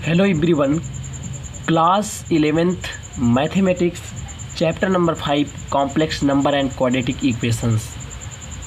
Hello everyone, class 11th mathematics chapter number 5 complex number and quadratic equations.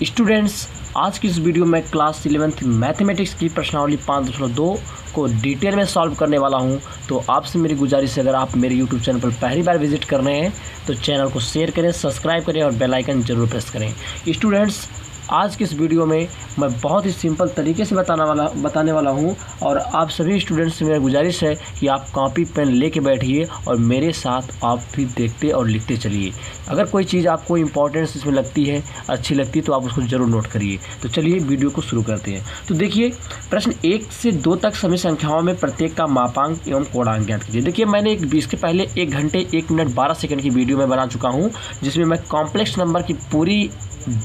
Students, आज की इस video में class 11th mathematics की प्रश्नावली 5.2 को डिटेल में सॉल्व करने वाला हूं। तो आपसे मेरी गुजारिश है, अगर आप मेरे यूट्यूब चैनल पर पहली बार विजिट कर रहे हैं तो चैनल को शेयर करें, सब्सक्राइब करें और बेल आइकन जरूर प्रेस करें। स्टूडेंट्स, आज की इस वीडियो में मैं बहुत ही सिंपल तरीके से बताने वाला हूं और आप सभी स्टूडेंट्स से मेरी गुजारिश है कि आप कॉपी पेन लेके बैठिए और मेरे साथ आप भी देखते और लिखते चलिए। अगर कोई चीज़ आपको इम्पोर्टेंस इसमें लगती है, अच्छी लगती है, तो आप उसको ज़रूर नोट करिए। तो चलिए वीडियो को शुरू करते हैं। तो देखिए, प्रश्न 1 से 2 तक सभी संख्याओं में प्रत्येक का मापांक एवं कोणांक ज्ञात कीजिए। देखिए, मैंने इसके पहले 1 घंटे 1 मिनट 12 सेकंड की वीडियो में बना चुका हूँ, जिसमें मैं कॉम्प्लेक्स नंबर की पूरी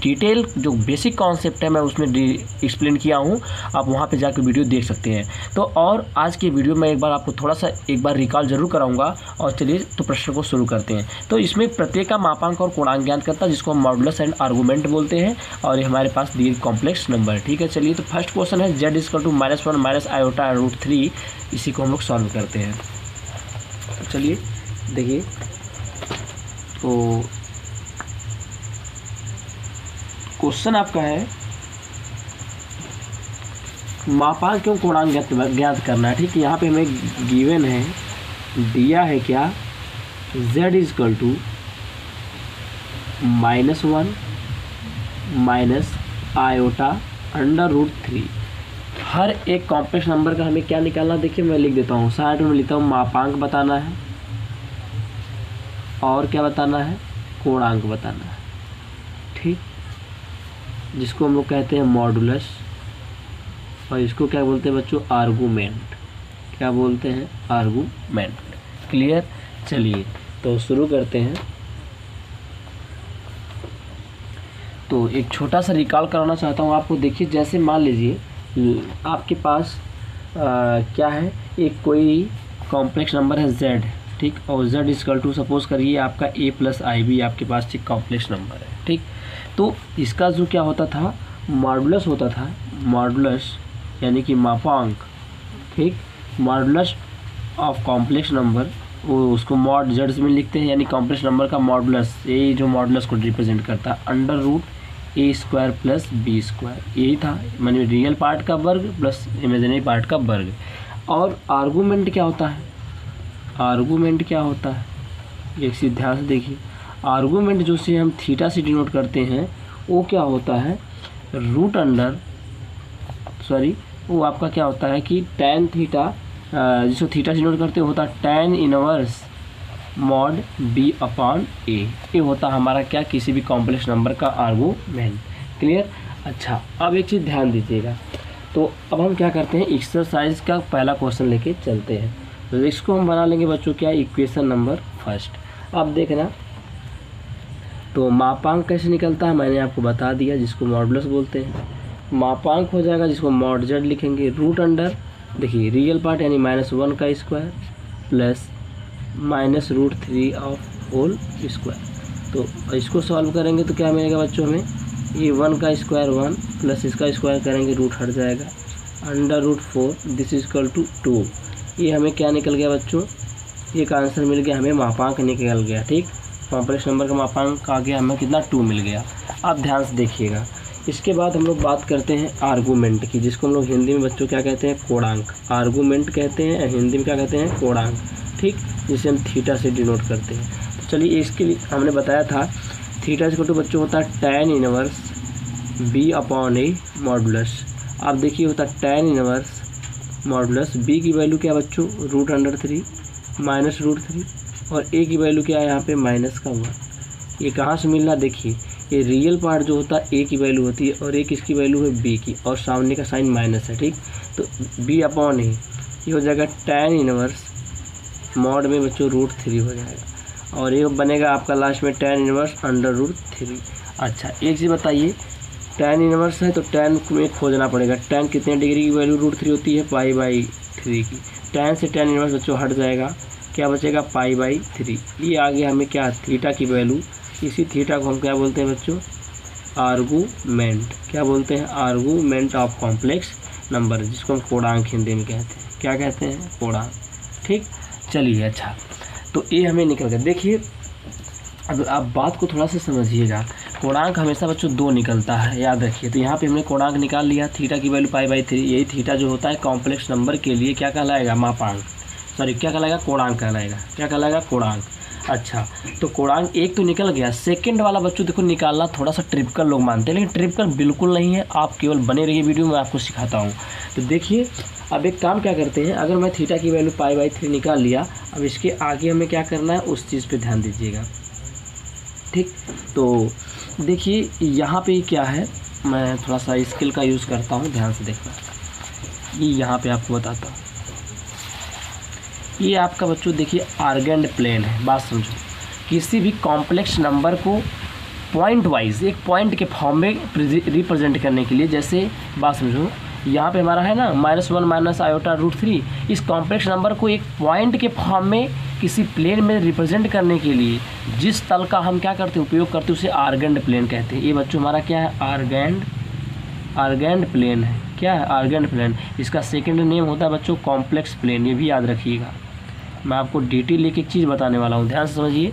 डिटेल जो बेसिक कॉन्सेप्ट है मैं उसमें एक्सप्लेन किया हूँ। आप वहाँ पे जाकर वीडियो देख सकते हैं। तो और आज की वीडियो में एक बार आपको थोड़ा सा एक बार रिकॉल जरूर कराऊंगा। और चलिए तो प्रश्न को शुरू करते हैं। तो इसमें प्रत्येक का मापांक और कोणांक ज्ञात करता है, जिसको हम मॉडुलस एंड आर्गुमेंट बोलते हैं, और ये हमारे पास दिए कॉम्प्लेक्स नंबर। ठीक है, चलिए तो फर्स्ट क्वेश्चन है z = -1 - i/√3। इसी को हम लोग सॉल्व करते हैं। तो चलिए देखिए, तो क्वेश्चन आपका है मापांक एवं कोणांक ज्ञात करना है। ठीक है, यहाँ पे हमें गिवन है, दिया है क्या, z = -1 - i/√3। हर एक कॉम्प्लेक्स नंबर का हमें क्या निकालना, देखिए मैं लिख देता हूँ, साइड में लिखता हूँ मापांक बताना है और क्या बताना है, कोणांक बताना है। ठीक, जिसको हम लोग कहते हैं मॉडुलस, और इसको क्या बोलते हैं बच्चों, आर्गुमेंट। क्या बोलते हैं, आर्गुमेंट। क्लियर। चलिए तो शुरू करते हैं। तो एक छोटा सा रिकॉल कराना चाहता हूँ आपको। देखिए, जैसे मान लीजिए आपके पास क्या है, एक कोई कॉम्प्लेक्स नंबर है z। ठीक, और z = सपोज करिए आपका a + ib आपके पास एक कॉम्प्लेक्स नंबर है। ठीक, तो इसका जो क्या होता था, मॉडुलस होता था, मॉडुलस यानी कि मापांक। ठीक, मॉडुलस ऑफ कॉम्प्लेक्स नंबर, वो उसको मॉड z में लिखते हैं, यानी कॉम्प्लेक्स नंबर का मॉडुलस, ये जो मॉडुलस को रिप्रेजेंट करता है, √a² + b²। यही था, माने रियल पार्ट का वर्ग प्लस इमेजिनरी पार्ट का वर्ग। और आर्गूमेंट क्या होता है, आर्गूमेंट क्या होता है, एक चीज़ ध्यान से देखिए। आर्गूमेंट जो से हम थीटा से डिनोट करते हैं, वो क्या होता है, वो आपका क्या होता है कि tan थीटा, जिसको थीटा से डिनोट करते होता है tan इनवर्स mod b/a। ये होता है हमारा क्या, किसी भी कॉम्प्लेक्स नंबर का आर्गूमेंट। क्लियर। अच्छा, अब एक चीज़ ध्यान दीजिएगा। तो अब हम क्या करते हैं, एक्सरसाइज का पहला क्वेश्चन लेके चलते हैं। तो इसको हम बना लेंगे बच्चों क्या, इक्वेशन नंबर फर्स्ट। अब देखना, तो मापांक कैसे निकलता है मैंने आपको बता दिया, जिसको मॉडुलस बोलते हैं। मापांक हो जाएगा जिसको मॉड z लिखेंगे, √, देखिए रियल पार्ट यानी -1 का square plus -√3 of whole square. तो इसको सॉल्व करेंगे तो क्या मिलेगा बच्चों, हमें ये 1 का स्क्वायर 1 प्लस इसका स्क्वायर करेंगे, रूट हट जाएगा, √4 दिस = 2। ये हमें क्या निकल गया बच्चों, एक आंसर मिल गया हमें, मापांक निकल गया। ठीक, कॉम्प्लेक्स नंबर का मापांक आ गया हमें कितना, 2 मिल गया। आप ध्यान से देखिएगा। इसके बाद हम लोग बात करते हैं आर्गूमेंट की, जिसको हम लोग हिंदी में बच्चों क्या कहते हैं, कोणांक। आर्गूमेंट कहते हैं, हिंदी में क्या कहते हैं, कोणांक। ठीक, जिसे हम थीटा से डिनोट करते हैं। तो चलिए, इसके लिए हमने बताया था थीटा = बच्चों होता है tan इनवर्स b/a मॉडुलस। आप देखिए, होता है tan इनवर्स मॉडुलस, b की वैल्यू क्या बच्चों, √3 -√3, और a की वैल्यू क्या है यहाँ पे, -1। ये कहाँ से मिल रहा, देखिए ये रियल पार्ट जो होता है a की वैल्यू होती है, और एक इसकी वैल्यू है b की, और सामने का साइन माइनस है। ठीक, तो b/a ये हो जाएगा tan इनवर्स मॉड में बच्चों √3 हो जाएगा, और ये बनेगा आपका लास्ट में tan इनवर्स √3। अच्छा, एक चीज़ बताइए, tan इनवर्स है तो tan में खोजना पड़ेगा, tan कितने डिग्री की वैल्यू √3 होती है, π/3 की। tan से tan इनवर्स बच्चों हट जाएगा, क्या बचेगा, π/3। ये आ गया हमें क्या, थीटा की वैल्यू। इसी थीटा को हम क्या बोलते हैं बच्चों, आर्गूमेंट। क्या बोलते हैं, आर्गूमेंट ऑफ कॉम्प्लेक्स नंबर, जिसको हम कोणांक हिंदी में कहते हैं। क्या कहते हैं, कोणांक। ठीक, चलिए अच्छा, तो ये हमें निकल गया। देखिए अब आप बात को थोड़ा सा समझिएगा, कोणांक हमेशा बच्चों 2 निकलता है, याद रखिए। तो यहाँ पे हमने कोणांक निकाल लिया, थीटा की वैल्यू π/3। यही थीटा जो होता है कॉम्प्लेक्स नंबर के लिए क्या कहलाएगा, मापांक, सॉरी क्या कहलाएगा, कोणांक कहलाएगा। क्या कहलाएगा, कोणांक। अच्छा, तो कोणांक एक तो निकल गया। सेकंड वाला बच्चों देखो निकालना थोड़ा सा ट्रिपिकल लोग मानते हैं, लेकिन ट्रिपिकल बिल्कुल नहीं है। आप केवल बने रहिए वीडियो में, आपको सिखाता हूँ। तो देखिए अब एक काम क्या करते हैं, अगर मैं थीटा की वैल्यू π/3 निकाल लिया, अब इसके आगे हमें क्या करना है उस चीज़ पे ध्यान दीजिएगा। ठीक, तो देखिए यहाँ पे क्या है, मैं थोड़ा सा स्केल का यूज़ करता हूँ, ध्यान से देखना। ये यहाँ पे आपको बताता हूँ, ये आपका बच्चों देखिए आर्गेंड प्लेन है। बात समझो, किसी भी कॉम्प्लेक्स नंबर को पॉइंट वाइज एक पॉइंट के फॉर्म में रिप्रेजेंट करने के लिए, जैसे बात समझो यहाँ पे हमारा है ना -1 - i√3, इस कॉम्प्लेक्स नंबर को एक पॉइंट के फॉर्म में किसी प्लेन में रिप्रेजेंट करने के लिए जिस तल का हम क्या करते हैं, उपयोग करते हैं, उसे आर्गेंड प्लेन कहते हैं। ये बच्चों हमारा क्या है, आर्गेंड प्लेन है। क्या है, आर्गेंड प्लेन। इसका सेकंड नेम होता है बच्चों कॉम्प्लेक्स प्लेन, ये भी याद रखिएगा। मैं आपको डिटेल एक चीज़ बताने वाला हूँ, ध्यान से समझिए।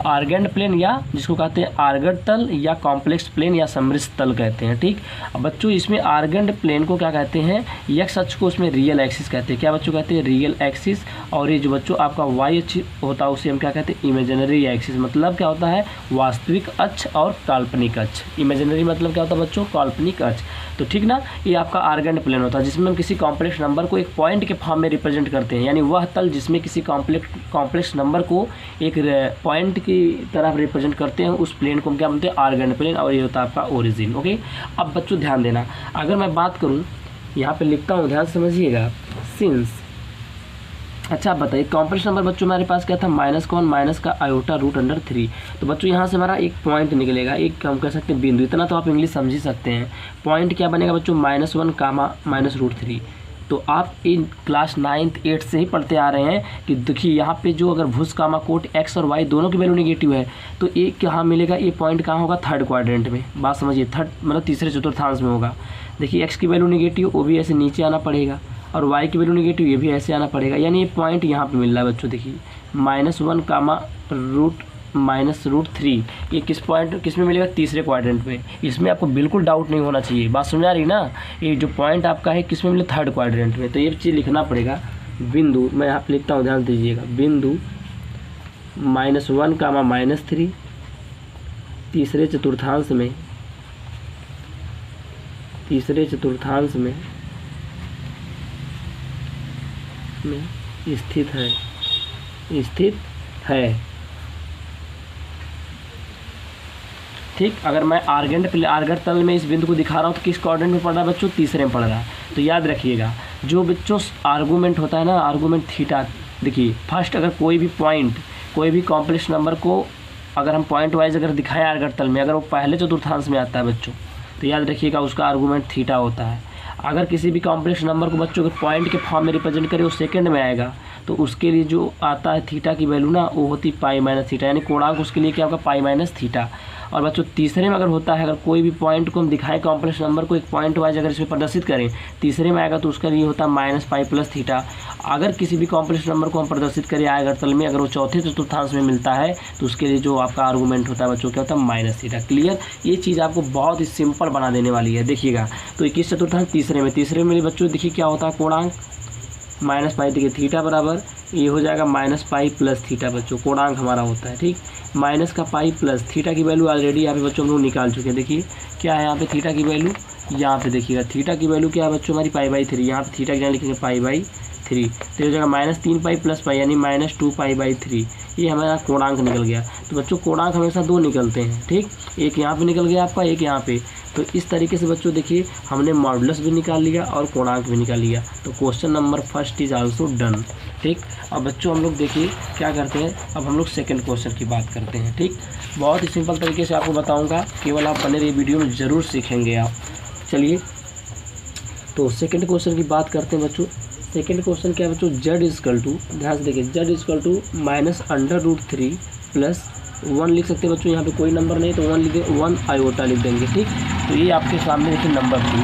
आर्गेंड प्लेन या जिसको कहते हैं आर्गेड तल या कॉम्प्लेक्स प्लेन या समृद्ध तल कहते हैं। ठीक, अब बच्चों इसमें आर्गेंड प्लेन को क्या कहते हैं, एक्स अक्ष को उसमें रियल एक्सिस कहते हैं। क्या बच्चों कहते हैं, रियल एक्सिस। और ये जो बच्चों आपका वाई अक्ष होता है उसे हम क्या कहते हैं, इमेजिनरी एक्सिस। मतलब क्या होता है, वास्तविक अक्ष और काल्पनिक अक्ष। इमेजिनरी मतलब क्या होता है बच्चों, काल्पनिक अक्ष। तो ठीक ना, ये आपका आर्गेंड प्लेन होता है जिसमें हम किसी कॉम्प्लेक्स नंबर को एक पॉइंट के फॉर्म में रिप्रेजेंट करते हैं। यानी वह तल जिसमें किसी कॉम्प्लेक्स नंबर को एक पॉइंट की तरफ रिप्रेजेंट करते हैं, उस प्लेन को हम क्या बोलते हैं, आर्गेंड प्लेन। और ये होता है आपका ओरिजिन। ओके, अब बच्चों ध्यान देना, अगर मैं बात करूं, यहाँ पे लिखता हूँ, ध्यान समझिएगा, सिंस। अच्छा आप बताइए, कॉम्प्लेक्स नंबर बच्चों हमारे पास क्या था, -1 - तो बच्चों यहाँ से हमारा एक पॉइंट निकलेगा, एक हम कह सकते हैं बिंदु। इतना तो आप इंग्लिश समझ ही सकते हैं। पॉइंट क्या बनेगा बच्चों, -1, -√3। तो आप इन क्लास 9th 8th से ही पढ़ते आ रहे हैं कि देखिए यहाँ पे जो अगर भुज कामा कोट x और y दोनों की वैल्यू नेगेटिव है, तो एक कहाँ मिलेगा, ये पॉइंट कहाँ होगा, थर्ड क्वाड्रेंट में। बात समझिए, थर्ड मतलब तीसरे चतुर्थांश में होगा। देखिए x की वैल्यू नेगेटिव, वो भी ऐसे नीचे आना पड़ेगा, और y की वैल्यू नेगेटिव, ये भी ऐसे आना पड़ेगा। यानी ये पॉइंट यहाँ पे मिल रहा है बच्चों। देखिए -1, ये किस पॉइंट किस में मिलेगा, तीसरे क्वाड्रेंट में। इसमें आपको बिल्कुल डाउट नहीं होना चाहिए। बात समझ आ रही ना, ये जो पॉइंट आपका है किस में मिले, थर्ड क्वाड्रेंट में। तो ये चीज़ लिखना पड़ेगा। बिंदु मैं यहाँ पे लिखता हूँ, ध्यान दीजिएगा, बिंदु -1, -3 तीसरे चतुर्थांश में स्थित है। ठीक, अगर मैं आर्गेड तल में इस बिंदु को दिखा रहा हूँ तो किस क्वाड्रेंट में पड़ रहा है बच्चों, तीसरे में पड़ रहा है। तो याद रखिएगा, जो बच्चों आर्गूमेंट होता है ना, आर्गूमेंट थीटा। देखिए फर्स्ट, अगर कोई भी पॉइंट, कोई भी कॉम्प्लेक्स नंबर को अगर हम पॉइंट वाइज अगर दिखाएं आर्गेड तल में, अगर वो पहले चतुर्थांश में आता है बच्चों, तो याद रखिएगा उसका आर्गूमेंट थीटा होता है। अगर किसी भी कॉम्प्लेक्स नंबर को बच्चों के पॉइंट के फॉर्म में रिप्रेजेंट करें, वो सेकंड में आएगा, तो उसके लिए जो आता है थीटा की वैल्यू ना, वो होती π - थीटा। यानी कोणांक उसके लिए क्या होगा, π - थीटा। और बच्चों तीसरे में अगर होता है, अगर कोई भी पॉइंट को हम दिखाएं कॉम्प्लेक्स नंबर को एक पॉइंट वाइज अगर इसमें प्रदर्शित करें, तीसरे में आएगा तो उसका लिए होता है -π + थीटा। अगर किसी भी कॉम्प्लेक्स नंबर को हम प्रदर्शित करें आर्गेड तल में, अगर वो चौथे चतुर्थांश में मिलता है, तो उसके लिए जो आपका आर्गूमेंट होता है बच्चों क्या होता है, -थीटा। क्लियर, ये चीज़ आपको बहुत ही सिंपल बना देने वाली है। देखिएगा, तो 21 चतुर्थांश तीसरे में बच्चों देखिए क्या होता है, कोणांक -π। देखिए थीटा बराबर ये हो जाएगा -π + थीटा बच्चों, कोणांक हमारा होता है। ठीक, माइनस का पाई प्लस थीटा की वैल्यू ऑलरेडी यहाँ पे बच्चों हम लोग निकाल चुके हैं। देखिए क्या है यहाँ पे थीटा की वैल्यू, यहाँ पे देखिएगा थीटा की वैल्यू क्या है बच्चों, हमारी π/3। यहाँ पे थीटा की जगह लिखेंगे π/3, तो हो जाएगा -3π + π यानी -2π/3। ये हमारा कोणांक निकल गया। तो बच्चों कोणांक हमेशा दो निकलते हैं। ठीक, एक यहाँ पे निकल गया आपका, एक यहाँ पे। तो इस तरीके से बच्चों देखिए हमने मॉडुलस भी निकाल लिया और कोणांक भी निकाल लिया। तो question number first is also done. ठीक, अब बच्चों हम लोग देखिए क्या करते हैं, अब हम लोग सेकंड क्वेश्चन की बात करते हैं। ठीक, बहुत ही सिंपल तरीके से आपको बताऊंगा, केवल आप बने रहिए वीडियो में ज़रूर सीखेंगे आप। चलिए तो सेकंड क्वेश्चन की बात करते हैं बच्चों। सेकंड क्वेश्चन क्या है बच्चों, z = ध्यान से देखिए z = -√3 + 1 लिख सकते हैं बच्चों। यहाँ पे कोई नंबर नहीं तो 1 लिख देंगे, 1 आयोटा लिख देंगे। ठीक, तो ये आपके सामने देखिए नंबर 2।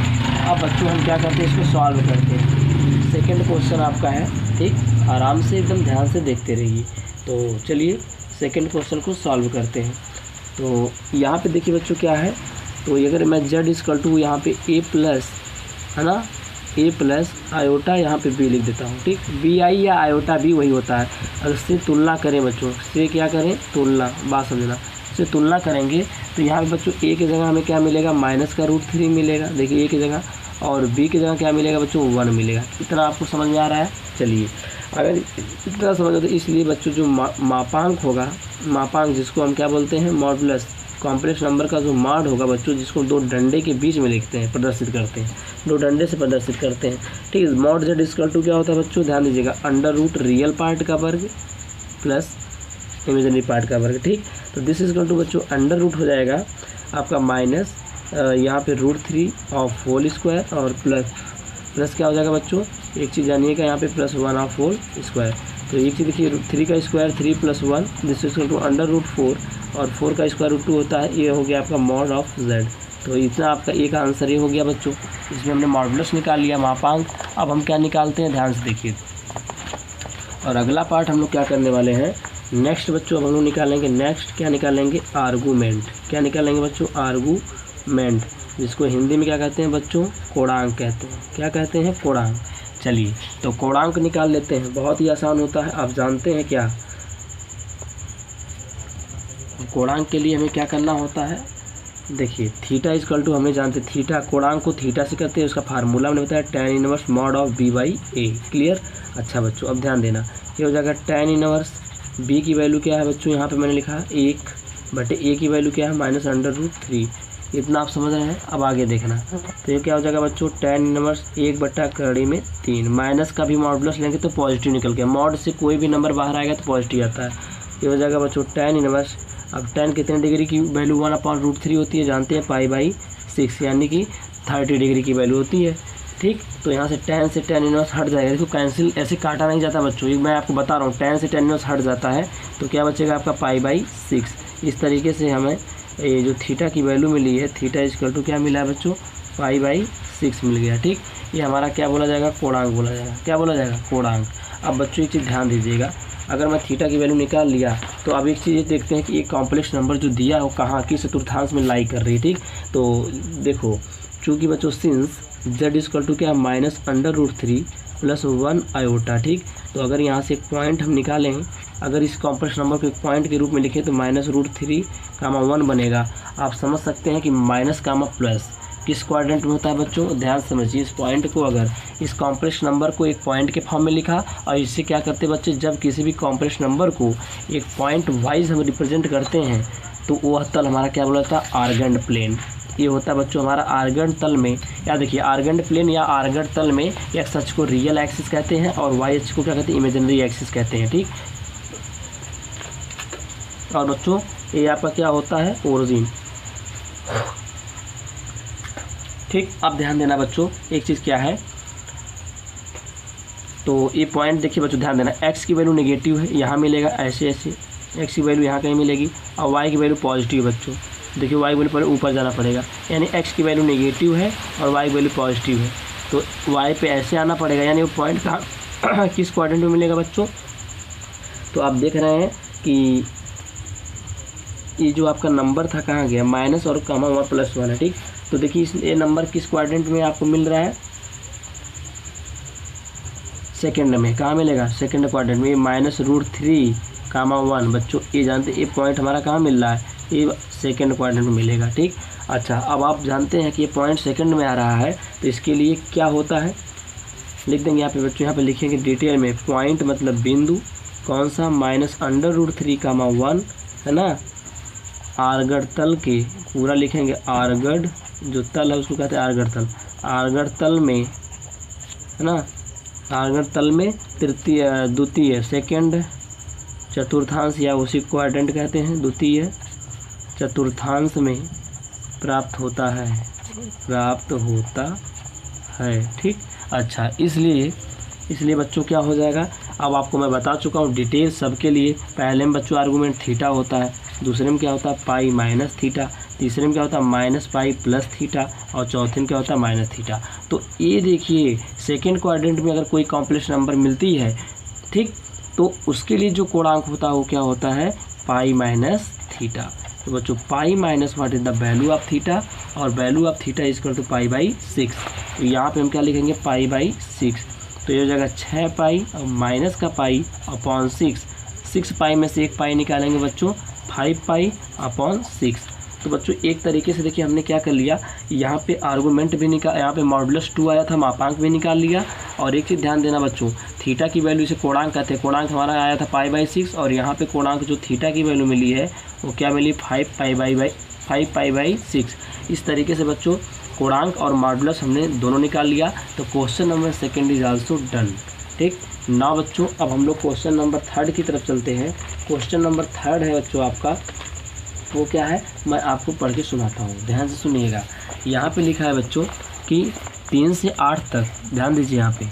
अब बच्चों हम क्या करते हैं, इसको सॉल्व करते हैं। सेकंड क्वेश्चन आपका है, ठीक, आराम से एकदम ध्यान से देखते रहिए। तो चलिए सेकंड क्वेश्चन को सॉल्व करते हैं। तो यहाँ पे देखिए बच्चों क्या है, तो अगर मैं z इक्वल टू यहाँ पे a प्लस, है ना, a प्लस आयोटा यहाँ पे b लिख देता हूँ, ठीक, बी आई या आयोटा b वही होता है। अगर इससे तुलना करें बच्चों, से क्या करें, तुलना, बात समझना, इससे तुलना करेंगे तो यहाँ पे बच्चों a की जगह हमें क्या मिलेगा, -√3 मिलेगा, देखिए a की जगह, और b की जगह क्या मिलेगा बच्चों, 1 मिलेगा। इतना आपको समझ में आ रहा है। चलिए अगर इतना समझ, तो इसलिए बच्चों जो मापांक होगा, मापांक जिसको हम क्या बोलते हैं, मॉडुलस, कॉम्प्लेक्स नंबर का जो मॉड होगा बच्चों, जिसको दो डंडे के बीच में लिखते हैं, प्रदर्शित करते हैं, दो डंडे से प्रदर्शित करते हैं, ठीक है। मॉड z इक्वल टू क्या होता है बच्चों, ध्यान दीजिएगा, अंडर रूट रियल पार्ट का वर्ग प्लस इमेजिनरी पार्ट का वर्ग, ठीक। तो दिस इक्वल टू बच्चों अंडर रूट हो जाएगा आपका माइनस यहाँ पे √3 ऑफ होल स्क्वायर, और प्लस क्या हो जाएगा बच्चों, एक चीज़ जानिएगा यहाँ पे +1 ऑफ होल स्क्वायर। तो एक चीज़ देखिए, 3 का square 3 + 1, this equal to under root 4, और 4 का स्क्वायर √2 होता है, ये हो गया आपका मॉड ऑफ z। तो इतना आपका एक आंसर ये हो गया बच्चों। इसमें हमने मॉडुलस निकाल लिया, मापांक। अब हम क्या निकालते हैं, ध्यान से देखिए। और अगला पार्ट हम लोग क्या करने वाले हैं, नेक्स्ट बच्चों अब हम लोग निकालेंगे, नेक्स्ट क्या निकालेंगे, आर्गूमेंट। क्या निकालेंगे बच्चों, आर्गूमेंट, जिसको हिंदी में क्या कहते हैं बच्चों, कोणांक कहते हैं। क्या कहते हैं, कोणांक। चलिए तो कोणांक निकाल लेते हैं, बहुत ही आसान होता है, आप जानते हैं क्या। कोणांक के लिए हमें क्या करना होता है, देखिए थीटा इक्वल टू, हमें जानते हैं थीटा, कोणांक को थीटा से करते हैं, उसका फार्मूला हमने बताया tan inverse mod of b/a। Clear. अच्छा बच्चों अब ध्यान देना, ये हो जाएगा tan इनवर्स, b की वैल्यू क्या है बच्चों, यहाँ पे मैंने लिखा 1/a की वैल्यू क्या है, -√3। इतना आप समझ रहे हैं। अब आगे देखना, तो ये क्या हो जाएगा बच्चों, tan इनवर्स 1/3 माइनस का भी मॉडुलस लेंगे तो पॉजिटिव निकल गया, मॉड से कोई भी नंबर बाहर आएगा तो पॉजिटिव आता है। ये हो जाएगा बच्चों tan इनवर्स, अब tan कितने डिग्री की वैल्यू 1/√3 होती है, जानते हैं, π/6, यानी कि 30 डिग्री की वैल्यू होती है, ठीक। तो यहाँ से tan इनवर्स हट जाएगा, देखो कैंसिल ऐसे काटा नहीं जाता बच्चों, ये मैं आपको बता रहा हूँ, tan से tan इनवर्स हट जाता है, तो क्या बचेगा आपका π/6। इस तरीके से हमें ये जो थीटा की वैल्यू मिली है, थीटा इक्वल टू क्या मिला है बच्चों, π/6 मिल गया, ठीक। ये हमारा क्या बोला जाएगा, कोणांक बोला जाएगा। क्या बोला जाएगा, कोणांक। अब बच्चों एक चीज़ ध्यान दीजिएगा, अगर मैं थीटा की वैल्यू निकाल लिया तो अब एक चीज़ ये देखते हैं कि एक कॉम्प्लेक्स नंबर जो दिया है वो कहाँ, किस चतुर्थांश में लाई कर रही है, ठीक। तो देखो चूँकि बच्चों सिंस z इक्वल टू क्या, -√3 + 1 आयोटा, ठीक। तो अगर यहाँ से एक पॉइंट हम निकालें, अगर इस कॉम्प्लेक्स नंबर को एक पॉइंट के रूप में लिखें तो -√3, 1 बनेगा। आप समझ सकते हैं कि माइनस कामा प्लस किस क्वाड्रेंट में होता है बच्चों, ध्यान समझिए। इस पॉइंट को, अगर इस कॉम्प्लेक्स नंबर को एक पॉइंट के फॉर्म में लिखा, और इससे क्या करते बच्चे, जब किसी भी कॉम्प्लेक्स नंबर को एक पॉइंट वाइज हम रिप्रेजेंट करते हैं तो वह तल हमारा क्या बोला जाता है, आर्गेंट प्लेन। ये होता है बच्चों हमारा आर्गेंट तल में, या देखिए आर्गेंट प्लेन या आर्गेंट तल में एक्स अक्ष को रियल एक्सिस कहते हैं और वाई अक्ष को क्या कहते हैं, इमेजिनरी एक्सिस कहते हैं, ठीक। और बच्चों ये आपका क्या होता है, ओरिजिन, ठीक। अब ध्यान देना बच्चों, एक चीज़ क्या है, तो ये पॉइंट देखिए बच्चों, ध्यान देना, x की वैल्यू नेगेटिव है, यहाँ मिलेगा ऐसे, x की वैल्यू यहाँ कहीं मिलेगी, और y की वैल्यू पॉजिटिव है बच्चों। देखिए y की वैल्यू पर ऊपर जाना पड़ेगा, यानी x की वैल्यू नेगेटिव है और y की वैल्यू पॉजिटिव है, तो y पे ऐसे आना पड़ेगा, यानी वो पॉइंट कहाँ किस क्वाड्रेंट में मिलेगा बच्चों। तो आप देख रहे हैं कि ये जो आपका नंबर था कहाँ गया, माइनस और कामा और +1 है, ठीक। तो देखिए ये नंबर किस क्वाड्रेंट में आपको मिल रहा है, सेकंड में। कहाँ मिलेगा, सेकंड क्वाड्रेंट में, -√3, 1 बच्चों। ये जानते हैं ये पॉइंट हमारा कहाँ मिल रहा है, ये सेकंड क्वाड्रेंट में मिलेगा, ठीक। अच्छा अब आप जानते हैं कि ये पॉइंट सेकंड में आ रहा है, तो इसके लिए क्या होता है, लिख देंगे यहाँ पे बच्चों, यहाँ पे लिखेंगे डिटेल में, पॉइंट मतलब बिंदु, कौन सा, -√3, 1, है ना। आर्गड़ तल के पूरा लिखेंगे, आर्गड़ जो तल है उसको कहते हैं आर्गड़ तल, आर्गड़ तल में, है ना, आर्गड़ तल में तृतीय, द्वितीय, सेकंड चतुर्थांश, या उसी क्वाड्रेंट कहते हैं, द्वितीय चतुर्थांश में प्राप्त होता है, ठीक। अच्छा इसलिए बच्चों क्या हो जाएगा, अब आपको मैं बता चुका हूँ डिटेल सबके लिए। पहले में बच्चों आर्गूमेंट थीटा होता है, दूसरे में क्या होता है पाई माइनस थीटा, तीसरे में क्या होता है माइनस पाई प्लस थीटा, और चौथे में क्या होता है माइनस थीटा। तो ये देखिए सेकेंड क्वाड्रेंट में अगर कोई कॉम्प्लेक्स नंबर मिलती है, ठीक, तो उसके लिए जो कोणांक होता है वो क्या होता है पाई माइनस थीटा। तो बच्चों pi minus what is the value of theta, और value of theta is equal to pi by 6। तो यहाँ पे हम क्या लिखेंगे पाई बाई 6। तो ये हो जाएगा 6 पाई और माइनस का पाई अपॉन 6। 6 पाई में से एक पाई निकालेंगे बच्चों 5 पाई अपॉन 6। तो बच्चों एक तरीके से देखिए हमने क्या कर लिया, यहाँ पे आर्गूमेंट भी निकाल, यहाँ पे मॉडुलस 2 आया था, मापांक भी निकाल लिया। और एक चीज़ ध्यान देना बच्चों, थीटा की वैल्यू से कोणांक कहते हैं, कोणांक हमारा आया था पाई बाई 6, और यहाँ पे कोणांक जो थीटा की वैल्यू मिली है वो क्या मिली 5 पाई बाई 6। इस तरीके से बच्चों कोणांक और मॉडुलस हमने दोनों निकाल लिया। तो question number second is also done. ठीक, ना बच्चों अब हम लोग क्वेश्चन नंबर थर्ड की तरफ चलते हैं। क्वेश्चन नंबर थर्ड है बच्चों आपका, वो क्या है मैं आपको पढ़ के सुनाता हूँ, ध्यान से सुनिएगा। यहाँ पे लिखा है बच्चों कि 3 से 8 तक, ध्यान दीजिए यहाँ पे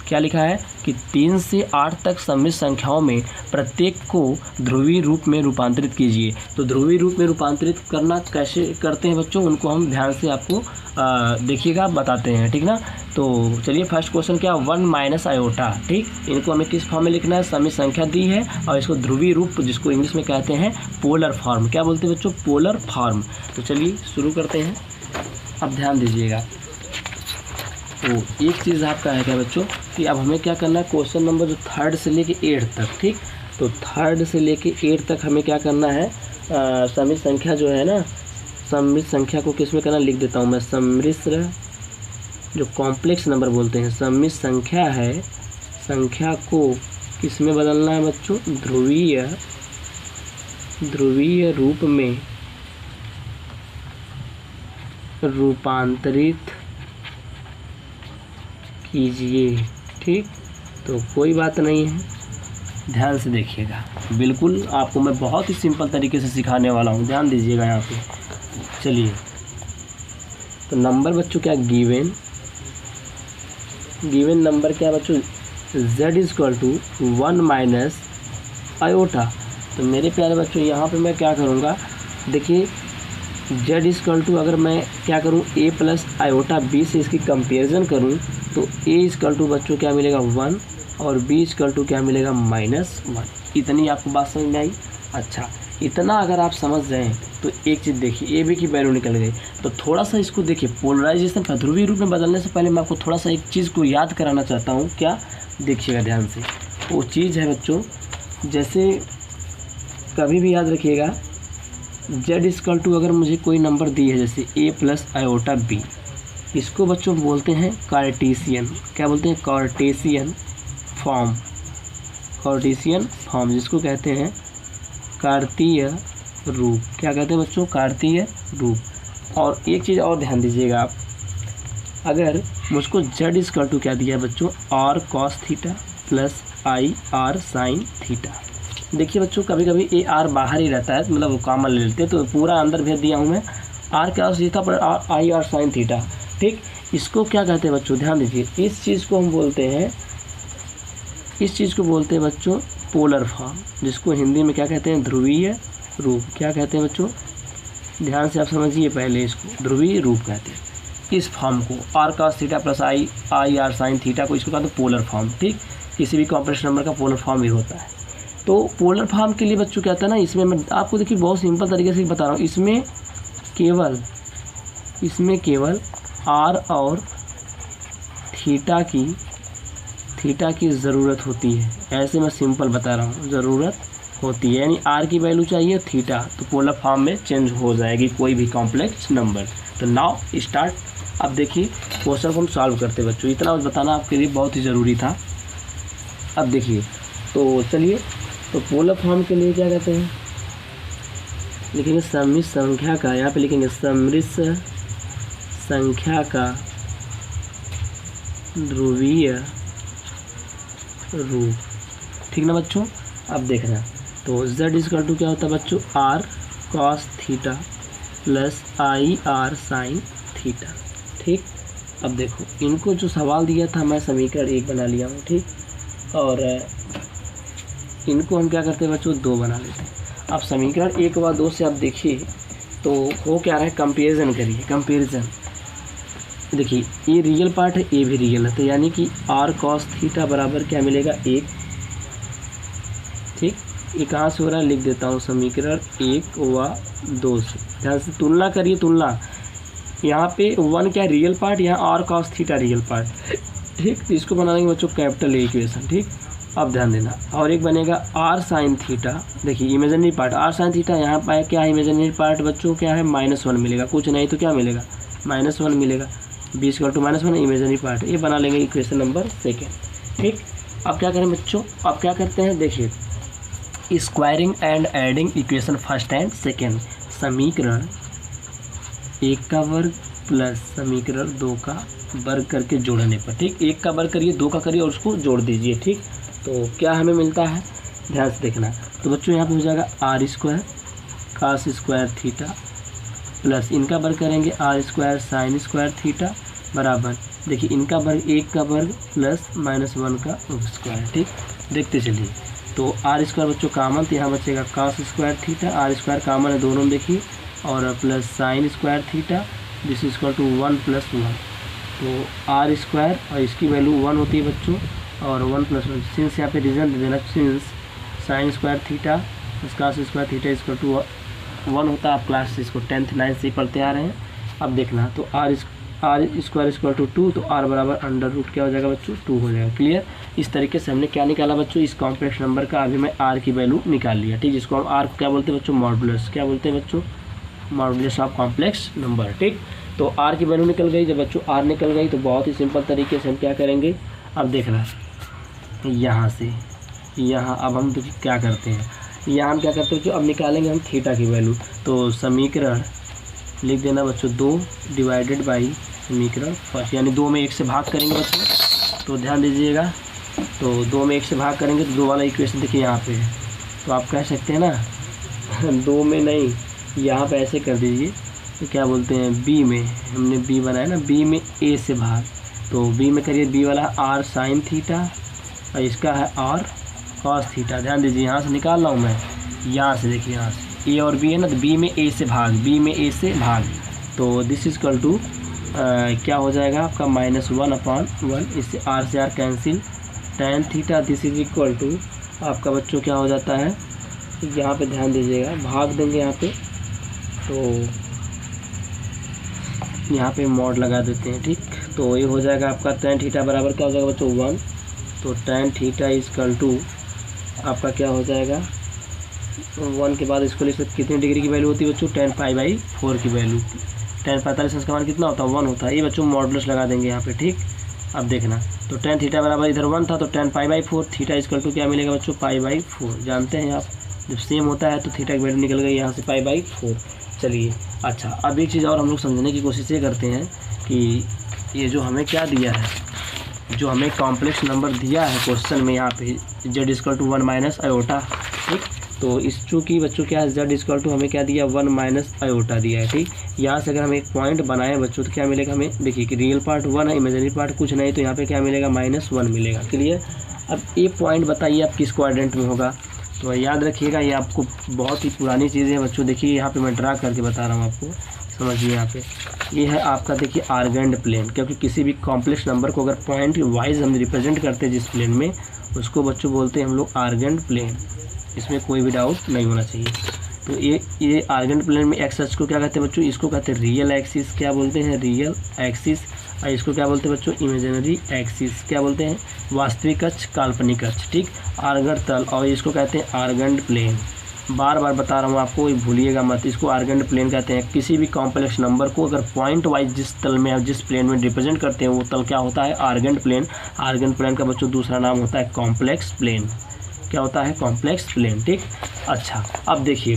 क्या लिखा है कि 3 से 8 तक सम्मिश्र संख्याओं में प्रत्येक को ध्रुवीय रूप में रूपांतरित कीजिए। तो ध्रुवीय रूप में रूपांतरित करना कैसे करते हैं बच्चों, उनको हम ध्यान से आपको देखिएगा बताते हैं, ठीक ना। तो चलिए फर्स्ट क्वेश्चन क्या 1 माइनस आयोटा, ठीक, इनको हमें किस फॉर्म में लिखना है, सम्मिश्र संख्या दी है और इसको ध्रुवीय रूप जिसको इंग्लिश में कहते हैं पोलर फॉर्म, क्या बोलते हैं बच्चों पोलर फॉर्म। तो चलिए शुरू करते हैं। अब ध्यान दीजिएगा, तो एक चीज़ आपका है क्या बच्चों कि अब हमें क्या करना है, क्वेश्चन नंबर जो थर्ड से लेके 8 तक, ठीक, तो थर्ड से लेके 8 तक हमें क्या करना है, सम्मिश्र संख्या जो है ना, सम्मिश्र संख्या को किस में करना लिख देता हूँ मैं, सम्मिश्र जो कॉम्प्लेक्स नंबर बोलते हैं, सम्मिश्र संख्या है, संख्या को किस में बदलना है बच्चों, ध्रुवीय रूप में रूपांतरित कीजिए। ठीक, तो कोई बात नहीं है, ध्यान से देखिएगा, बिल्कुल आपको मैं बहुत ही सिंपल तरीके से सिखाने वाला हूँ, ध्यान दीजिएगा यहाँ पे। चलिए तो नंबर बच्चों क्या गिवन नंबर क्या बच्चों, z is equal to 1 minus iota. तो मेरे प्यारे बच्चों यहाँ पे मैं क्या करूँगा, देखिए z इज इक्वल टू अगर मैं क्या करूँ a प्लस आयोटा b से इसकी कंपेरिजन करूँ तो a इज इक्वल टू बच्चों क्या मिलेगा 1 और b इज इक्वल टू क्या मिलेगा -1। इतनी आपको बात समझ में आई। अच्छा, इतना अगर आप समझ जाएं तो एक चीज़ देखिए, ए बी की वैल्यू निकल गई। तो थोड़ा सा इसको देखिए, पोलराइजेशन ध्रुवीय रूप में बदलने से पहले मैं आपको थोड़ा सा एक चीज़ को याद कराना चाहता हूँ। क्या, देखिएगा ध्यान से, वो चीज़ है बच्चों, जैसे कभी भी याद रखिएगा z इक्वल टू अगर मुझे कोई नंबर दी है जैसे a प्लस आयोटा b, इसको बच्चों बोलते हैं कार्टेशियन, क्या बोलते हैं कार्टेशियन फॉर्म, जिसको कहते हैं कार्तीय रूप। क्या कहते हैं बच्चों, कार्तीय रूप। और एक चीज़ और ध्यान दीजिएगा आप, अगर मुझको z इक्वल टू क्या दिया है बच्चों, r cos theta plus i r sin theta. देखिए बच्चों कभी कभी ए आर बाहर ही रहता है, मतलब वो कॉमन ले लेते हैं, तो पूरा अंदर भेज दिया हूँ मैं, r क्या थीटा पर i r sin थीटा। ठीक, इसको क्या कहते हैं बच्चों, ध्यान दीजिए, इस चीज़ को हम बोलते हैं, इस चीज़ को बोलते हैं बच्चों पोलर फॉर्म, जिसको हिंदी में क्या कहते हैं, ध्रुवीय रूप। क्या कहते हैं बच्चों, ध्यान से आप समझिए, पहले इसको ध्रुवीय रूप कहते हैं, इस फॉर्म को r cos theta plus i r sin theta को इसको कहते हैं पोलर फॉर्म। ठीक, किसी भी कॉम्प्लेक्स नंबर का पोलर फॉर्म ही होता है। तो पोलर फॉर्म के लिए बच्चों क्या होता है ना, इसमें मैं आपको देखिए बहुत सिंपल तरीके से बता रहा हूँ, इसमें केवल r और थीटा की ज़रूरत होती है। ऐसे मैं सिंपल बता रहा हूँ, ज़रूरत होती है, यानी r की वैल्यू चाहिए थीटा, तो पोलर फॉर्म में चेंज हो जाएगी कोई भी कॉम्प्लेक्स नंबर। तो नाउ स्टार्ट। अब देखिए क्वेश्चन को हम सॉल्व करते हैं बच्चों, इतना बताना आपके लिए बहुत ही ज़रूरी था। अब देखिए, तो चलिए, तो पोलर फॉर्म के लिए क्या कहते हैं, लिखेंगे सम्मिश्र संख्या का, यहाँ पे लिखेंगे सम्मिश्र संख्या का ध्रुवीय रूप। ठीक ना बच्चों, अब देखना, तो z इक्वल टू क्या होता है बच्चों, r cos theta plus i r sin theta. ठीक, अब देखो इनको जो सवाल दिया था मैं समीकरण 1 बना लिया हूँ। ठीक, और इनको हम क्या करते हैं बच्चों, 2 बना लेते हैं। अब समीकरण 1 व 2 से आप देखिए तो हो क्या रहा है, कंपेरिजन करिए। कंपेरिजन देखिए, ये रियल पार्ट है, ये भी रियल है, तो यानी कि r cos थीटा बराबर क्या मिलेगा 1। ठीक, ये कहाँ से हो रहा है, लिख देता हूँ, समीकरण 1 व 2 से। ध्यान से तुलना करिए, तुलना यहाँ पे 1 क्या रियल पार्ट, यहाँ r cos theta real part. ठीक, तो इसको बना देंगे बच्चों कैपिटल ए इक्वेशन। ठीक, अब ध्यान देना, और एक बनेगा r sin थीटा। देखिए imaginary part r sin theta, यहाँ पर क्या है इमेजिनरी पार्ट बच्चों, क्या है -1 मिलेगा, कुछ नहीं तो क्या मिलेगा -1 मिलेगा, b = -1 इमेजिनरी पार्ट, ये बना लेंगे इक्वेशन नंबर 2। ठीक, अब क्या करें बच्चों, अब क्या करते हैं देखिए, squaring and adding equation first and second. समीकरण 1 का वर्ग प्लस समीकरण 2 का वर्ग करके जोड़ने पर। ठीक, 1 का वर्ग करिए, 2 का करिए और उसको जोड़ दीजिए। ठीक, तो क्या हमें मिलता है, ध्यान से देखना। तो बच्चों यहाँ पे हो जाएगा r² cos² थीटा प्लस इनका वर्ग करेंगे r² sin² थीटा बराबर, देखिए इनका वर्ग 1 का वर्ग प्लस -1 का स्क्वायर। ठीक, देखते चलिए, तो r² बच्चों कामन, तो यहाँ बचेगा cos² थीटा, r² कामन है दोनों में देखिए, और प्लस sin² थीटा, दिस = 1 + 1। तो r² और इसकी वैल्यू 1 होती है बच्चों, और 1 + 1 सिंस यहाँ पे रीजन दे देना, since sin² theta cos² theta = 1 होता है। आप क्लास से इसको 10th 9th से पढ़ते आ रहे हैं। अब देखना, तो r² = 2, तो r बराबर √ क्या हो जाएगा बच्चों, 2 हो जाएगा। क्लियर, इस तरीके से हमने क्या निकाला बच्चों, इस कॉम्प्लेक्स नंबर का अभी मैं r की वैल्यू निकाल लिया। ठीक, जिसको हम r को क्या बोलते हैं बच्चों, मॉडुलस। क्या बोलते हैं बच्चों, मॉडुलस ऑफ कॉम्प्लेक्स नंबर। ठीक, तो r की वैल्यू निकल गई। जब बच्चों r निकल गई तो बहुत ही सिंपल तरीके से हम क्या करेंगे, अब देखना यहाँ से यहाँ, अब हम क्या करते हैं, यहाँ हम क्या करते हैं, अब निकालेंगे हम थीटा की वैल्यू। तो समीकरण लिख देना बच्चों 2 डिवाइडेड बाई समीकरण फर्स्ट, यानी 2 में 1 से भाग करेंगे बच्चों। तो ध्यान दीजिएगा, तो 2 में 1 से भाग करेंगे तो 2 वाला इक्वेशन देखिए यहाँ पे है, तो आप कह सकते हैं ना 2 में नहीं, यहाँ पे ऐसे कर दीजिए, तो क्या बोलते हैं b में, हमने b बनाया ना, b में a से भाग, तो b में करिए, b वाला r sin थीटा और इसका है r cos थीटा। ध्यान दीजिए, यहाँ से निकाल रहा हूँ मैं, यहाँ से देखिए, यहाँ से a और b है ना, तो b में a से भाग, b में a से भाग, तो दिस = क्या हो जाएगा आपका -1/1, इससे r से r cancel, tan theta this = आपका बच्चों क्या हो जाता है, यहाँ पे ध्यान दीजिएगा, भाग देंगे यहाँ पे, तो यहाँ पे मॉड लगा देते हैं। ठीक, तो ये हो जाएगा आपका tan थीटा बराबर क्या हो जाएगा बच्चों 1, तो tan थीटा = आपका क्या हो जाएगा 1 के बाद इसको लिख सकते, कितनी डिग्री की वैल्यू होती है बच्चों, tan π/4 की वैल्यू, tan 45 इसका मान कितना होता है 1 होता है। ये बच्चों मॉडुलस लगा देंगे यहाँ पे। ठीक, अब देखना, तो tan थीटा बराबर इधर 1 था, तो tan π/4 थीटा = क्या मिलेगा बच्चों π/4, जानते हैं आप, जब सेम होता है तो थीटा की वैल्यू निकल गई यहाँ से π/4। चलिए, अच्छा, अब एक चीज़ और हम लोग समझने की कोशिश ये करते हैं कि ये जो हमें क्या दिया है, जो हमें कॉम्प्लेक्स नंबर दिया है क्वेश्चन में, यहाँ पे z = 1 - i। ठीक, तो इस चूँकि बच्चों क्या है, z = हमें क्या दिया 1 - i दिया है। ठीक, यहाँ से अगर हम एक पॉइंट बनाएं बच्चों तो क्या मिलेगा हमें, देखिए कि रियल पार्ट 1 है, इमेजिनरी पार्ट कुछ नहीं, तो यहाँ पे क्या मिलेगा -1 मिलेगा। क्लियर, अब ये पॉइंट बताइए आप किस क्वाड्रेंट में होगा, तो याद रखिएगा, ये आपको बहुत ही पुरानी चीज़ है बच्चों। देखिए यहाँ पे मैं ड्रा करके बता रहा हूँ आपको, समझिए। यहाँ पे ये है आपका देखिए आर्गेंड प्लेन, क्योंकि किसी भी कॉम्प्लेक्स नंबर को अगर पॉइंट वाइज हम रिप्रेजेंट करते हैं जिस प्लेन में, उसको बच्चों बोलते हैं हम लोग आर्गेंड प्लेन। इसमें कोई भी डाउट नहीं होना चाहिए। तो ये आर्गेंड प्लेन में एक्स अक्ष को क्या कहते हैं बच्चों, इसको कहते हैं रियल एक्सिस, क्या बोलते हैं रियल एक्सिस, और इसको क्या बोलते हैं बच्चों इमेजिनरी एक्सिस, क्या बोलते हैं वास्तविक अक्ष, काल्पनिक अक्ष। ठीक, आर्गन तल, और इसको कहते हैं आर्गेंड प्लेन। बार बार बता रहा हूँ आपको, भूलिएगा मत, इसको आर्गेंड प्लेन कहते हैं। किसी भी कॉम्प्लेक्स नंबर को अगर पॉइंट वाइज जिस तल में जिस प्लेन में रिप्रेजेंट करते हैं वो तल क्या होता है, आर्गेंड प्लेन। आर्गेंड प्लेन का बच्चों दूसरा नाम होता है कॉम्प्लेक्स प्लेन। क्या होता है, कॉम्प्लेक्स प्लेन। ठीक, अच्छा, अब देखिए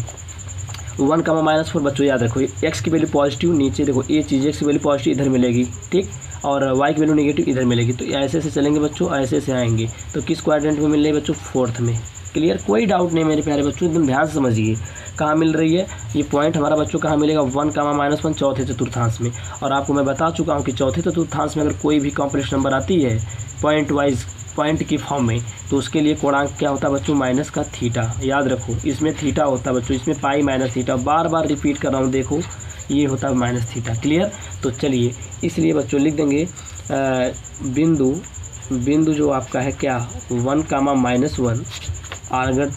1, -4 बच्चों याद रखो, एक्स की वैल्यू पॉजिटिव नीचे देखो, ये चीज़ एक्स की वैल्यू पॉजिटिव इधर मिलेगी, ठीक, और वाई की वैल्यू नेगेटिव इधर मिलेगी। तो ऐसे ऐसे चलेंगे बच्चों, ऐसे से आएंगे। तो किस क्वाड्रेंट में मिल रही है बच्चों, 4th में। क्लियर, कोई डाउट नहीं मेरे प्यारे बच्चों, एकदम ध्यान से समझिए कहाँ मिल रही है ये पॉइंट हमारा बच्चों, कहाँ मिलेगा 1, -1 चौथे चतुर्थांश में। और आपको मैं बता चुका हूँ कि चौथे चतुर्थांश में अगर कोई भी कॉम्प्लेक्स नंबर आती है पॉइंट वाइज पॉइंट की फॉर्म में, तो उसके लिए कोणांक क्या होता है बच्चों, माइनस का थीटा। याद रखो इसमें थीटा होता है बच्चों, इसमें पाई माइनस थीटा, बार बार रिपीट कर रहा हूँ, देखो ये होता है माइनस थीटा। क्लियर। तो चलिए इसलिए बच्चों लिख देंगे बिंदु जो आपका है क्या 1, -1 आर्गड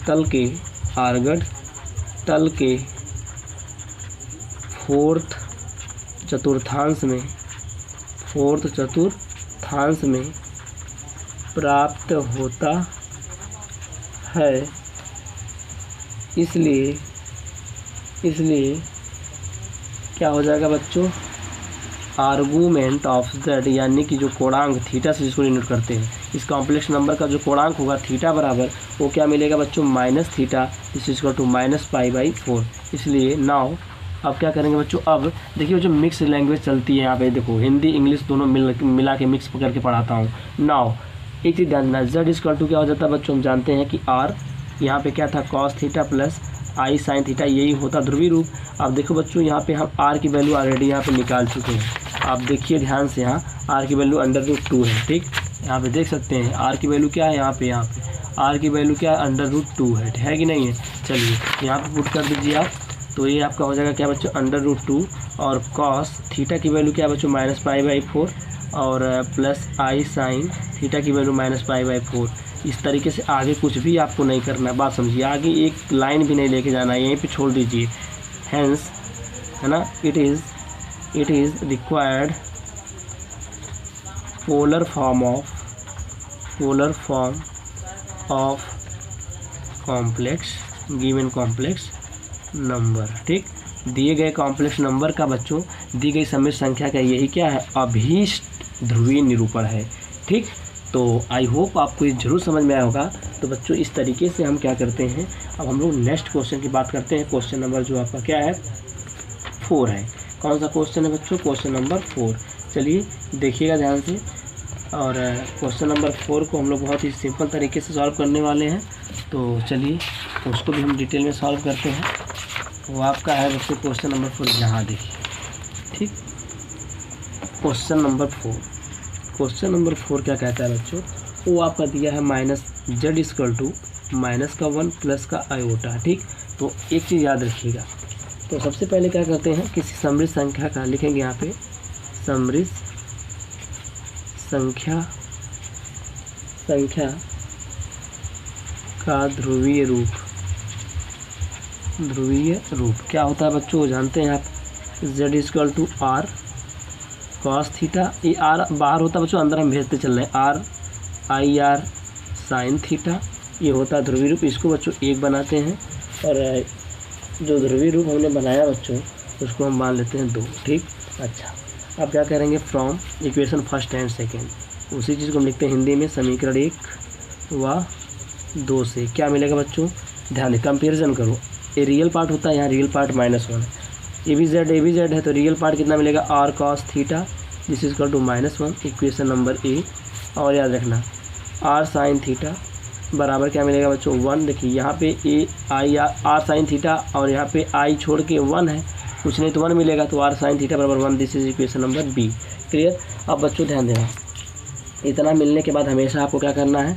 तल के फोर्थ चतुर्थांश में प्राप्त होता है। इसलिए क्या हो जाएगा बच्चों, आर्गूमेंट ऑफ z, यानी कि जो कोणांक थीटा से जिसको डिनोट करते हैं, इस कॉम्प्लेक्स नंबर का जो कोणांक होगा थीटा बराबर, वो क्या मिलेगा बच्चों, minus theta is equal to -π/4। इसलिए नाउ अब क्या करेंगे बच्चों, अब देखिए जो मिक्स लैंग्वेज चलती है यहाँ पे, देखो हिंदी इंग्लिश दोनों मिला के मिक्स करके पढ़ाता हूँ। नाउ एक चीज़ ध्यान देना, z इक्वल टू क्या हो जाता है बच्चों, हम जानते हैं कि r यहाँ पे क्या था cos theta plus i sin theta, यही होता ध्रुवीय रूप। अब देखो बच्चों यहाँ पे हम r की वैल्यू ऑलरेडी यहाँ पे निकाल चुके हैं। आप देखिए ध्यान से, यहाँ r की वैल्यू √2 है। ठीक, यहाँ पे देख सकते हैं r की वैल्यू क्या है, यहाँ पे r की वैल्यू क्या है, √2 है कि नहीं है। चलिए यहाँ पे पुट कर दीजिए आप, तो ये आपका हो जाएगा क्या बच्चों, √2 और cos थीटा की वैल्यू क्या बच्चों, -π/4 और प्लस i sin थीटा की वैल्यू -π/4। इस तरीके से आगे कुछ भी आपको नहीं करना है, बात समझिए, आगे एक लाइन भी नहीं लेके जाना है, यहीं पे छोड़ दीजिए। हैंस है ना, it is required polar form of complex given complex number. ठीक, दिए गए कॉम्प्लेक्स नंबर का बच्चों दी गई सम्मिश्र संख्या का यही क्या है, अभीष्ट ध्रुवीय निरूपण है। ठीक, तो आई होप आपको ये जरूर समझ में आया होगा। तो बच्चों इस तरीके से हम क्या करते हैं, अब हम लोग नेक्स्ट क्वेश्चन की बात करते हैं। क्वेश्चन नंबर जो आपका क्या है 4 है। कौन सा क्वेश्चन है बच्चों, क्वेश्चन नंबर 4। चलिए देखिएगा ध्यान से, और क्वेश्चन नंबर 4 को हम लोग बहुत ही सिंपल तरीके से सॉल्व करने वाले हैं। तो चलिए तो उसको भी हम डिटेल में सॉल्व करते हैं। वो आपका है बच्चों क्वेश्चन नंबर 4, यहाँ देखिए। ठीक, क्वेश्चन नंबर 4 क्या कहता है बच्चों, वो आपका दिया है -z इक्वल टू -1 प्लस का आयोटा। ठीक, तो एक चीज़ याद रखिएगा, तो सबसे पहले क्या करते हैं, किसी समृद्ध संख्या का लिखेंगे यहाँ पे, समृद्ध संख्या का ध्रुवीय रूप क्या होता है बच्चों, जानते हैं आप, z equal to r cos theta, ये r बाहर होता है बच्चों, अंदर हम भेजते चल रहे हैं, r i r sin theta, ये होता है ध्रुवीय रूप। इसको बच्चों 1 बनाते हैं, और जो ध्रुवीय रूप हमने बनाया बच्चों उसको हम मान लेते हैं 2। ठीक, अच्छा अब क्या करेंगे, from equation first and second, उसी चीज़ को हम लिखते हैं हिंदी में, समीकरण 1 व 2 से क्या मिलेगा बच्चों, ध्यान दें, कंपेरिजन करो। ये रियल पार्ट होता है, यहाँ रियल पार्ट -1 है, ए बी जेड है, तो रियल पार्ट कितना मिलेगा, r cos theta this is equal to -1, equation number A. और याद रखना r sin थीटा बराबर क्या मिलेगा बच्चों, 1। देखिए यहाँ पे r sin थीटा और यहाँ पे i छोड़ के 1 है, कुछ नहीं तो 1 मिलेगा, तो r sin थीटा बराबर 1, this is equation number B. Clear. अब बच्चों ध्यान देना, इतना मिलने के बाद हमेशा आपको क्या करना है,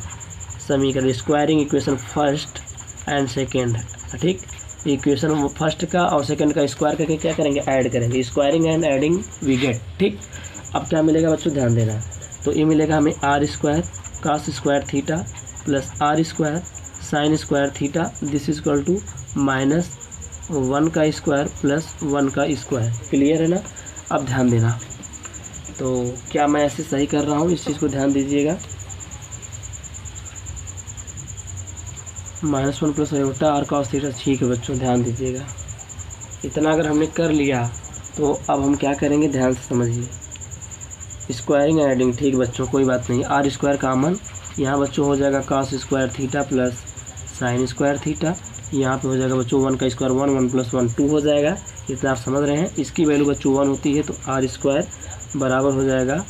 समीकरण squaring equation first and second. ठीक, इक्वेशन फर्स्ट का और सेकंड का स्क्वायर करके क्या करेंगे, ऐड करेंगे, squaring and adding we get. ठीक, अब क्या मिलेगा बच्चों, ध्यान देना, तो ये मिलेगा हमें r² cos square theta plus r² sin square theta this is equal to -1 का स्क्वायर प्लस 1 का स्क्वायर। क्लियर है ना। अब ध्यान देना, तो क्या मैं ऐसे सही कर रहा हूँ, इस चीज़ को ध्यान दीजिएगा, -1 plus iota r cos theta. ठीक है बच्चों, ध्यान दीजिएगा, इतना अगर हमने कर लिया तो अब हम क्या करेंगे, ध्यान से समझिए, स्क्वायरिंग एडिंग। ठीक बच्चों, कोई बात नहीं, r² कॉमन, यहाँ बच्चों हो जाएगा cos square theta plus sin square theta, यहाँ पे हो जाएगा बच्चों 1 का स्क्वायर 1 प्लस 1 2 हो जाएगा, इतना आप समझ रहे हैं। इसकी वैल्यू बच्चों 1 होती है, तो r² बराबर हो जाएगा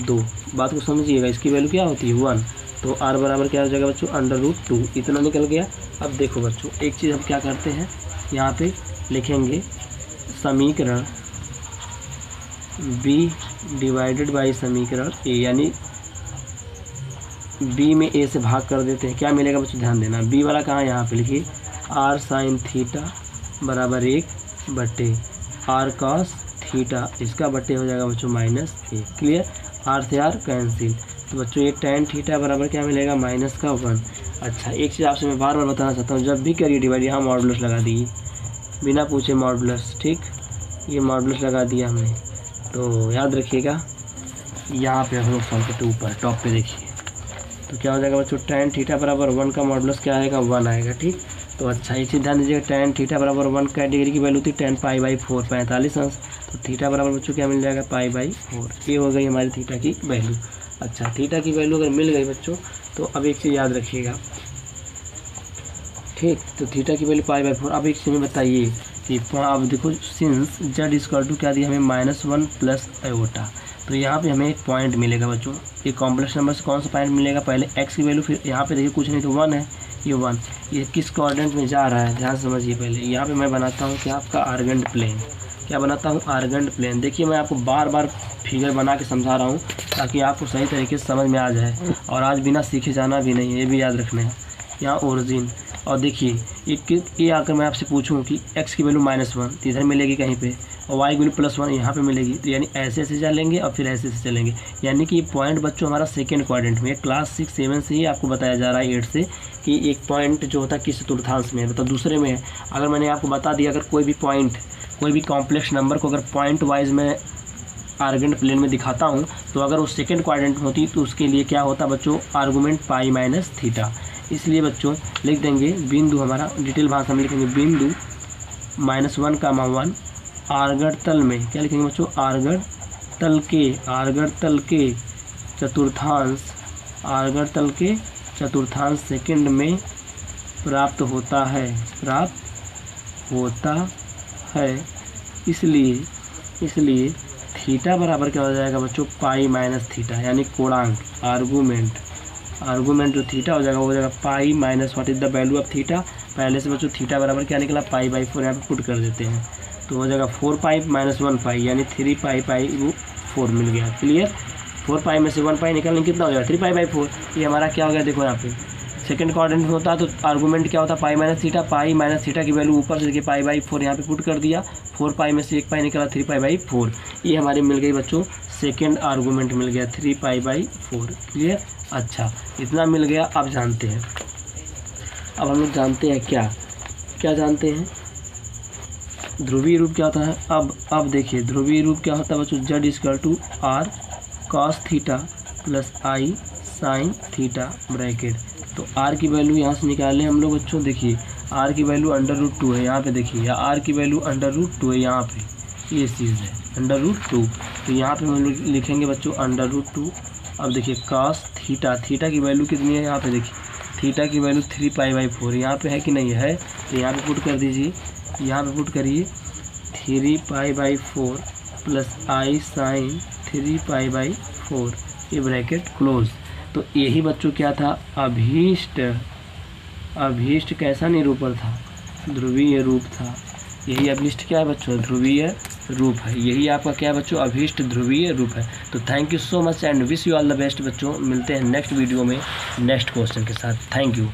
2। बात को समझिएगा, इसकी वैल्यू क्या होती है 1, तो r बराबर क्या हो जाएगा बच्चों, √2। इतना निकल गया। अब देखो बच्चों, एक चीज़ हम क्या करते हैं, यहाँ पे लिखेंगे समीकरण b डिवाइडेड बाई समीकरण a, यानी बी में ए से भाग कर देते हैं, क्या मिलेगा बच्चों ध्यान देना। बी वाला कहाँ, यहाँ पे लिखिए आर साइन थीटा बराबर 1/, आर कॉस थीटा, इसका बट्टे हो जाएगा बच्चों -1। क्लियर, आर से आर कैंसिल, तो बच्चों ये tan थीटा बराबर क्या मिलेगा -1। अच्छा, एक चीज़ आपसे मैं बार बार बताना चाहता हूँ, जब भी करिए डिवाइड यहाँ मॉडुलस लगा दीजिए बिना पूछे मॉडुलस। ठीक, ये मॉडुलस लगा दिया हमने, तो याद रखिएगा यहाँ पे हम लोग सॉल्व करते ऊपर टॉप पे देखिए, तो क्या हो जाएगा बच्चों tan थीटा बराबर 1 का मॉडुलस क्या आएगा 1 आएगा। ठीक, तो अच्छा ये चीज़ ध्यान दीजिएगा, tan थीटा बराबर 1 का डिग्री की वैल्यू थी tan π/4 45 अंश, तो थीटा बराबर बच्चों क्या मिल जाएगा π/4। ये हो गई हमारी थीटा की वैल्यू। अच्छा, थीटा की वैल्यू अगर मिल गई बच्चों तो अब एक चीज़ याद रखिएगा। ठीक, तो थीटा की वैल्यू π/4। अब एक चीज़ में बताइए कि अब देखो सिंस z इक्वल टू क्या दिया हमें -1 प्लस आयोटा, तो यहाँ पे हमें एक पॉइंट मिलेगा बच्चों। ये कॉम्प्लेक्स नंबर से कौन सा पॉइंट मिलेगा, पहले x की वैल्यू, फिर यहाँ पे देखिए कुछ नहीं तो 1 है, ये 1, ये किस कोऑर्डिनेट में जा रहा है ध्यान समझिए। पहले यहाँ पे मैं बनाता हूँ कि आपका आर्गेंट प्लेन, क्या बनाता हूँ आर्गेंट प्लेन। देखिए मैं आपको बार बार फिगर बना के समझा रहा हूँ ताकि आपको सही तरीके से समझ में आ जाए, और आज बिना सीखे जाना भी नहीं है, ये भी याद रखना है। यहाँ ओरिजिन, और देखिए ये आकर मैं आपसे पूछूं कि x की वैल्यू -1 तो इधर मिलेगी कहीं पे, और y की वैल्यू +1 यहाँ पे मिलेगी, तो यानी ऐसे ऐसे चलेंगे और फिर ऐसे ऐसे चलेंगे। यानी कि ये पॉइंट बच्चों हमारा सेकंड क्वाड्रेंट में, क्लास 6 7 से ही आपको बताया जा रहा है 8 से, कि एक पॉइंट जो होता है किस चतुर्थांश में है, मतलब दूसरे में है। अगर मैंने आपको बता दिया अगर कोई भी पॉइंट, कोई भी कॉम्प्लेक्स नंबर को अगर पॉइंट वाइज में आर्गेंट प्लेन में दिखाता हूँ, तो अगर वो सेकेंड क्वाड्रेंट में होती तो उसके लिए क्या होता बच्चों आर्गूमेंट π-θ। इसलिए बच्चों लिख देंगे बिंदु, हमारा डिटेल भाषा में लिखेंगे बिंदु -1, आर्गट तल में, क्या लिखेंगे बच्चों आर्गट तल के चतुर्थांश सेकंड में प्राप्त होता है। इसलिए थीटा बराबर क्या हो जाएगा बच्चों π-θ, यानी कोणांक आर्गूमेंट जो थीटा हो जाएगा वो हो जाएगा पाई minus what is the value of theta. पहले से बच्चों थीटा बराबर क्या निकला π/4, यहाँ पे पुट कर देते हैं, तो हो जाएगा 4π - 1π यानी 3π/4 मिल गया। क्लियर, 4π में से 1π निकालने कितना हो जाएगा 3π/4। ये हमारा क्या हो गया देखो यहाँ पे सेकंड क्वाड्रेंट में होता है तो आर्गूमेंट क्या होता है π-θ की वैल्यू ऊपर से देखिए π/4 यहाँ पे पुट कर दिया, 4π में से 1π निकला 3π/4। ये हमारी मिल गई बच्चों सेकंड आर्गूमेंट मिल गया 3π/4। क्लियर, अच्छा इतना मिल गया। अब जानते हैं, अब हम लोग जानते हैं क्या जानते हैं ध्रुवीय रूप क्या होता है। अब देखिए ध्रुवीय रूप क्या होता है बच्चों z = r cos θ + i sin θ bracket. तो r की वैल्यू यहाँ से निकाल लें हम लोग बच्चों। देखिए r की वैल्यू √2 है यहाँ पे, देखिए या r की वैल्यू √2 है यहाँ पे, ये चीज़ है √2, तो यहाँ पे हम लोग लिखेंगे बच्चों √2। अब देखिए cos θ की वैल्यू कितनी है यहाँ पे, देखिए थीटा की वैल्यू 3π/4 यहाँ पे है कि नहीं है, तो यहाँ पे पुट कर दीजिए, यहाँ पे पुट करिए 3π/4 + i sin 3π/4, ये ब्रैकेट क्लोज। तो यही बच्चों क्या था अभीष्ट कैसा निरूपण था, ध्रुवीय रूप था। यही अभीष्ट क्या है बच्चों ध्रुवीय रूप है, यही आपका क्या है बच्चों अभीष्ट ध्रुवीय रूप है। तो thank you so much and wish you all the best बच्चों। मिलते हैं नेक्स्ट वीडियो में नेक्स्ट क्वेश्चन के साथ। Thank you.